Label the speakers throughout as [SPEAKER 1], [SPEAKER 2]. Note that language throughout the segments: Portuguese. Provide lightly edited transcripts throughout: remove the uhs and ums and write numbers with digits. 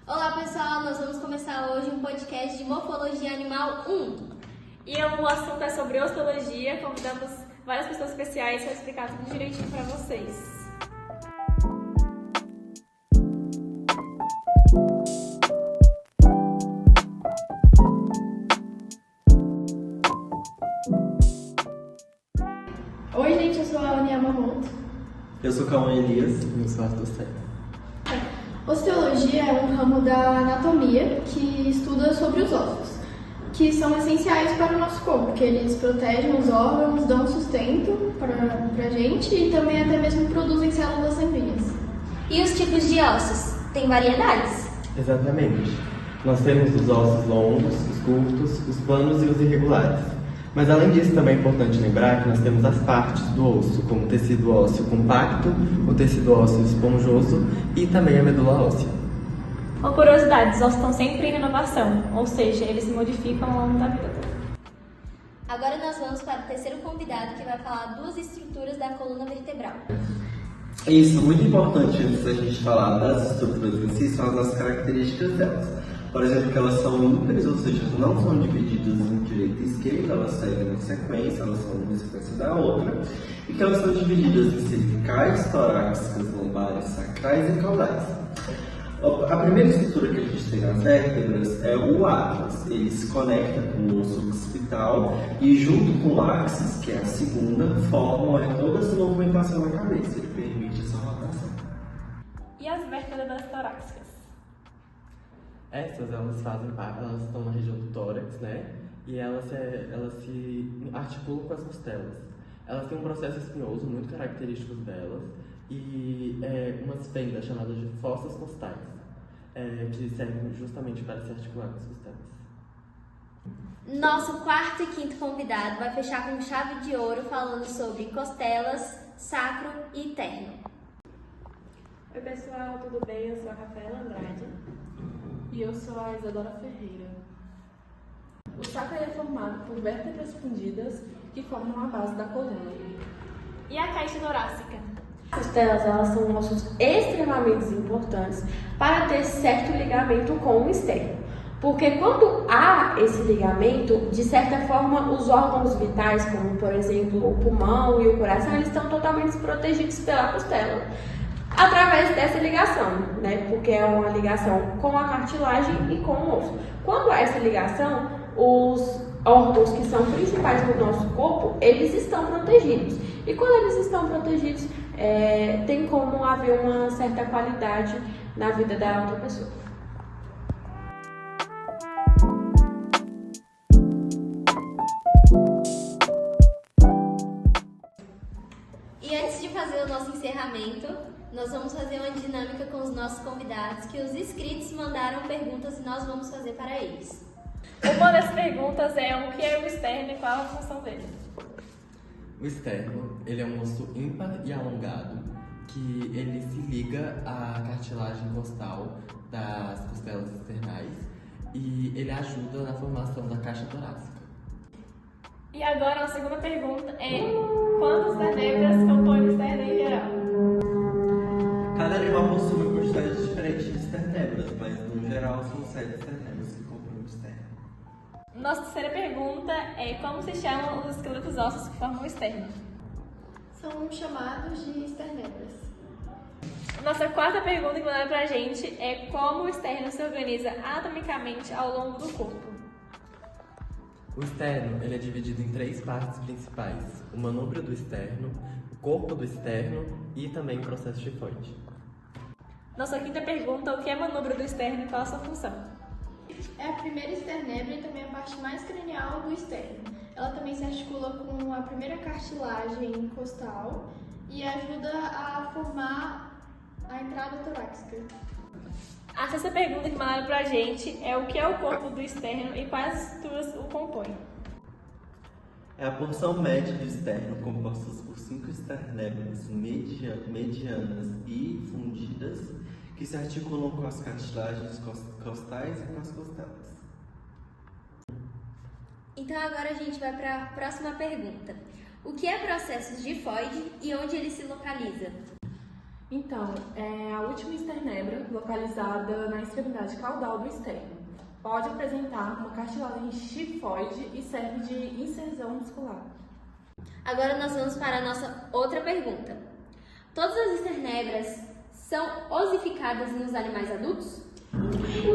[SPEAKER 1] Olá pessoal, nós vamos começar hoje um podcast de Morfologia Animal 1.
[SPEAKER 2] E o assunto é sobre osteologia, convidamos várias pessoas especiais para explicar tudo direitinho para vocês.
[SPEAKER 3] Oi gente, eu sou a Aline Yamamoto.
[SPEAKER 4] Eu sou Cauã Elias e eu sou Arthur Serra.
[SPEAKER 3] Osteologia é um ramo da anatomia que estuda sobre os ossos, que são essenciais para o nosso corpo, porque eles protegem os órgãos, dão sustento para a gente e também até mesmo produzem células sanguíneas.
[SPEAKER 1] E os tipos de ossos? Tem variedades?
[SPEAKER 4] Exatamente. Nós temos os ossos longos, os curtos, os planos e os irregulares. Mas além disso, também é importante lembrar que nós temos as partes do osso, como o tecido ósseo compacto, o tecido ósseo esponjoso e também a medula óssea.
[SPEAKER 2] Uma curiosidade, os ossos estão sempre em renovação, ou seja, eles se modificam ao longo da vida toda.
[SPEAKER 1] Agora nós vamos para o terceiro convidado que vai falar duas estruturas da coluna vertebral.
[SPEAKER 5] Isso, muito importante antes da gente falar das estruturas em si, são as nossas características delas. Por exemplo, que elas são ímpares, ou seja, não são divididas em direita e esquerda, elas seguem em sequência, elas são uma sequência da outra, e que elas são divididas em cervicais, torácicas, lombares, sacrais e caudais. A primeira estrutura que a gente tem nas vértebras é o atlas. Ele se conecta com o osso occipital e, junto com o axis, que é a segunda, formam toda essa movimentação na cabeça. Ele permite essa rotação.
[SPEAKER 2] E as vértebras torácicas?
[SPEAKER 4] Essas, elas estão na região do tórax, né? E elas se articulam com as costelas. Elas têm um processo espinhoso muito característico delas e umas fendas chamadas de fossas costais, que servem justamente para se articular com as costelas.
[SPEAKER 1] Nosso quarto e quinto convidado vai fechar com chave de ouro falando sobre costelas, sacro e terno.
[SPEAKER 2] Oi pessoal, tudo bem? Eu sou a Rafaela Andrade.
[SPEAKER 6] E eu sou a Isadora Ferreira. O sacro é formado por vértebras fundidas que formam a base da coluna.
[SPEAKER 2] E a caixa torácica?
[SPEAKER 7] As costelas, elas são ossos extremamente importantes para ter certo ligamento com o externo. Porque quando há esse ligamento, de certa forma, os órgãos vitais, como por exemplo o pulmão e o coração, eles estão totalmente protegidos pela costela, através dessa ligação, né? Porque é uma ligação com a cartilagem e com o osso. Quando há essa ligação, os órgãos que são principais do nosso corpo, eles estão protegidos. E quando eles estão protegidos, tem como haver uma certa qualidade na vida da outra pessoa.
[SPEAKER 1] E antes de fazer o nosso encerramento, nós vamos fazer uma dinâmica com os nossos convidados, que os inscritos mandaram perguntas e nós vamos fazer para eles.
[SPEAKER 2] Uma das perguntas é o que é o externo e qual a função dele?
[SPEAKER 4] O externo, ele é um osso ímpar e alongado, que ele se liga à cartilagem costal das costelas externais e ele ajuda na formação da caixa torácica.
[SPEAKER 2] E agora a segunda pergunta é: quantas vértebras compõem o externo em geral?
[SPEAKER 5] Cada animal possui uma quantidade diferente de esternebras, mas no geral são 7 esternebras que compõem o externo.
[SPEAKER 2] Nossa terceira pergunta é: como se chamam os esqueletos ósseos que formam o externo?
[SPEAKER 3] São chamados de esternebras.
[SPEAKER 2] Nossa quarta pergunta que mandaram pra gente é: como o externo se organiza anatomicamente ao longo do corpo?
[SPEAKER 4] O externo, ele é dividido em 3 partes principais: o manúbrio do externo, o corpo do externo e também o processo tifoide.
[SPEAKER 2] Nossa quinta pergunta: o que é manubrio do externo e qual a sua função?
[SPEAKER 3] É a primeira esternebra e também a parte mais cranial do externo. Ela também se articula com a primeira cartilagem costal e ajuda a formar a entrada torácica.
[SPEAKER 2] A sexta pergunta que mandaram pra gente é: o que é o corpo do externo e quais estruturas o compõem?
[SPEAKER 5] É a porção média do externo, composta por 5 esternebras medianas e fundidas, que se articulam com as cartilagens costais e com as costelas.
[SPEAKER 1] Então agora a gente vai para a próxima pergunta. O que é processo tifoide e onde ele se localiza?
[SPEAKER 6] Então, é a última esternebra, localizada na extremidade caudal do externo. Pode apresentar uma cartilagem chifoide e serve de inserção muscular.
[SPEAKER 1] Agora nós vamos para a nossa outra pergunta. Todas as esternebras são ossificadas nos animais adultos?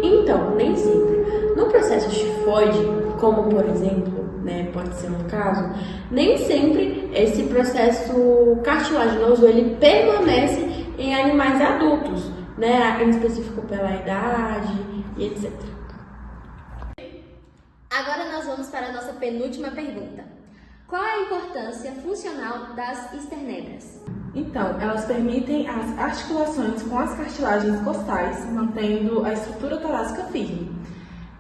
[SPEAKER 7] Então, nem sempre. No processo chifoide, como por exemplo, pode ser um caso, nem sempre esse processo cartilaginoso ele permanece em animais adultos, em específico pela idade e etc.
[SPEAKER 1] Agora nós vamos para a nossa penúltima pergunta. Qual é a importância funcional das esternebras?
[SPEAKER 6] Então, elas permitem as articulações com as cartilagens costais, mantendo a estrutura torácica firme.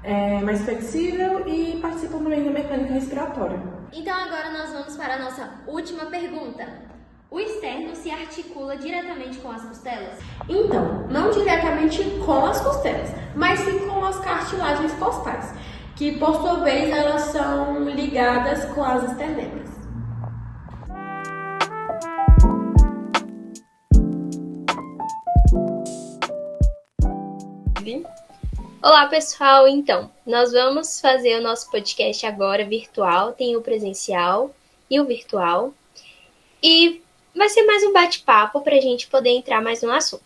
[SPEAKER 6] É mais flexível e participam também da mecânica respiratória.
[SPEAKER 1] Então agora nós vamos para a nossa última pergunta. O externo se articula diretamente com as costelas?
[SPEAKER 7] Então, não diretamente com as costelas, mas sim com as cartilagens costais, que por sua vez elas são ligadas com as esternebras.
[SPEAKER 8] Olá pessoal, então, nós vamos fazer o nosso podcast agora virtual, tem o presencial e o virtual, e vai ser mais um bate-papo para a gente poder entrar mais no assunto.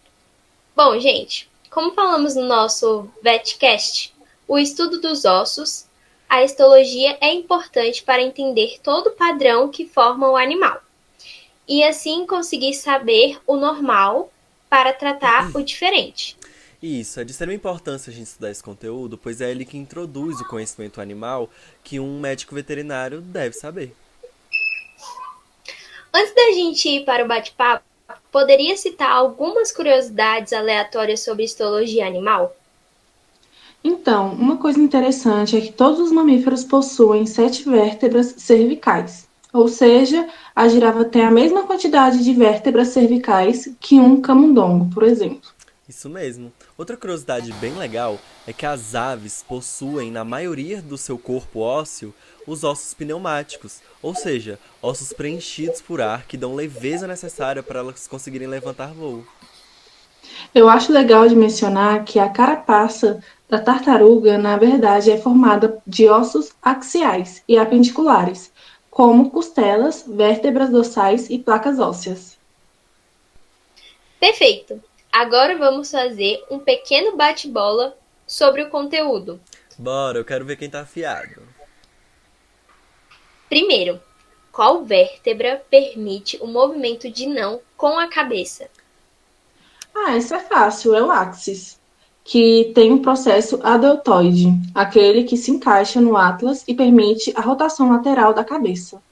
[SPEAKER 8] Bom, gente, como falamos no nosso VetCast, o estudo dos ossos, a histologia é importante para entender todo o padrão que forma o animal, e assim conseguir saber o normal para tratar o diferente.
[SPEAKER 9] Isso, é de extrema importância a gente estudar esse conteúdo, pois é ele que introduz o conhecimento animal que um médico veterinário deve saber.
[SPEAKER 8] Antes da gente ir para o bate-papo, poderia citar algumas curiosidades aleatórias sobre histologia animal?
[SPEAKER 6] Então, uma coisa interessante é que todos os mamíferos possuem 7 vértebras cervicais, ou seja, a girafa tem a mesma quantidade de vértebras cervicais que um camundongo, por exemplo.
[SPEAKER 9] Isso mesmo. Outra curiosidade bem legal é que as aves possuem, na maioria do seu corpo ósseo, os ossos pneumáticos, ou seja, ossos preenchidos por ar que dão leveza necessária para elas conseguirem levantar voo.
[SPEAKER 6] Eu acho legal de mencionar que a carapaça da tartaruga, na verdade, é formada de ossos axiais e apendiculares, como costelas, vértebras dorsais e placas ósseas.
[SPEAKER 8] Perfeito! Agora vamos fazer um pequeno bate-bola sobre o conteúdo.
[SPEAKER 9] Bora, eu quero ver quem tá afiado.
[SPEAKER 8] Primeiro, qual vértebra permite o movimento de não com a cabeça?
[SPEAKER 6] Isso é fácil, é o áxis, que tem um processo adeltoide, aquele que se encaixa no atlas e permite a rotação lateral da cabeça.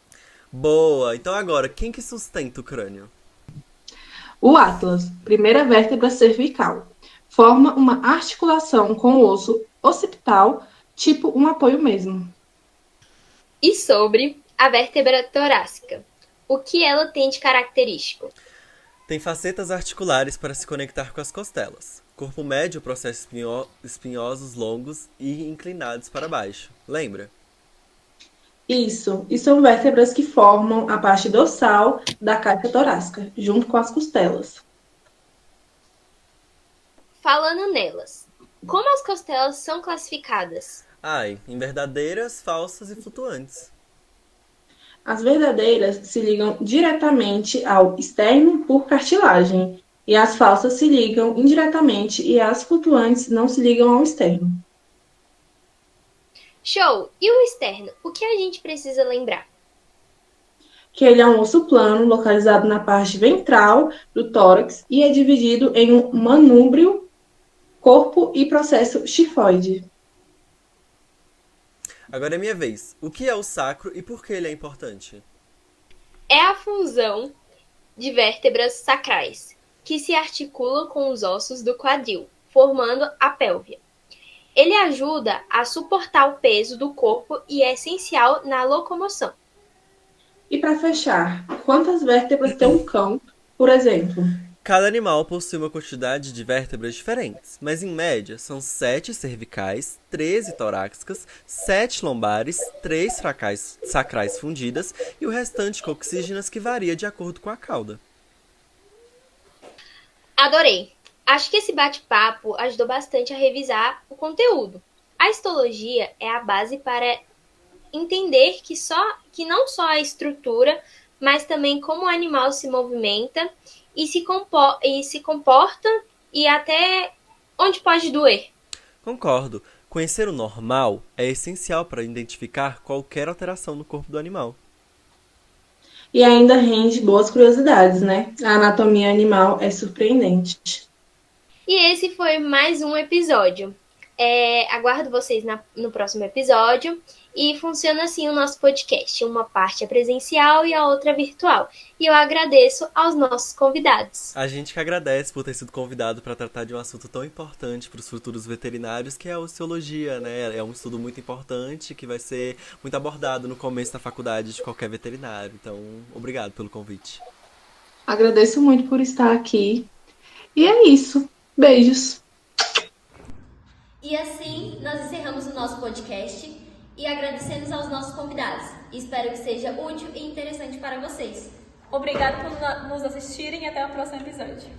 [SPEAKER 9] Boa, então agora, quem que sustenta o crânio?
[SPEAKER 6] O atlas, primeira vértebra cervical, forma uma articulação com o osso occipital, tipo um apoio mesmo.
[SPEAKER 8] E sobre a vértebra torácica, o que ela tem de característico?
[SPEAKER 9] Tem facetas articulares para se conectar com as costelas. Corpo médio, processos espinhosos longos e inclinados para baixo. Lembra?
[SPEAKER 6] Isso, e são vértebras que formam a parte dorsal da caixa torácica, junto com as costelas.
[SPEAKER 8] Falando nelas, como as costelas são classificadas?
[SPEAKER 9] Em verdadeiras, falsas e flutuantes.
[SPEAKER 6] As verdadeiras se ligam diretamente ao externo por cartilagem, e as falsas se ligam indiretamente e as flutuantes não se ligam ao externo.
[SPEAKER 8] Show! E o externo? O que a gente precisa lembrar?
[SPEAKER 6] Que ele é um osso plano localizado na parte ventral do tórax e é dividido em um manúbrio, corpo e processo chifoide.
[SPEAKER 9] Agora é minha vez. O que é o sacro e por que ele é importante?
[SPEAKER 8] É a fusão de vértebras sacrais, que se articulam com os ossos do quadril, formando a pélvia. Ele ajuda a suportar o peso do corpo e é essencial na locomoção.
[SPEAKER 6] E para fechar, quantas vértebras tem um cão, por exemplo?
[SPEAKER 9] Cada animal possui uma quantidade de vértebras diferentes, mas em média são 7 cervicais, 13 torácicas, 7 lombares, 3 sacrais fundidas e o restante coxígenas que varia de acordo com a cauda.
[SPEAKER 8] Adorei! Acho que esse bate-papo ajudou bastante a revisar o conteúdo. A histologia é a base para entender que não só a estrutura, mas também como o animal se movimenta e se comporta e até onde pode doer.
[SPEAKER 9] Concordo. Conhecer o normal é essencial para identificar qualquer alteração no corpo do animal.
[SPEAKER 6] E ainda rende boas curiosidades, né? A anatomia animal é surpreendente.
[SPEAKER 8] E esse foi mais um episódio. Aguardo vocês no próximo episódio. E funciona assim o nosso podcast. Uma parte é presencial e a outra é virtual. E eu agradeço aos nossos convidados.
[SPEAKER 9] A gente que agradece por ter sido convidado para tratar de um assunto tão importante para os futuros veterinários, que é a osteologia, né? É um estudo muito importante que vai ser muito abordado no começo da faculdade de qualquer veterinário. Então, obrigado pelo convite.
[SPEAKER 6] Agradeço muito por estar aqui. E é isso. Beijos.
[SPEAKER 1] E assim, nós encerramos o nosso podcast e agradecemos aos nossos convidados. Espero que seja útil e interessante para vocês.
[SPEAKER 2] Obrigado por nos assistirem e até o próximo episódio.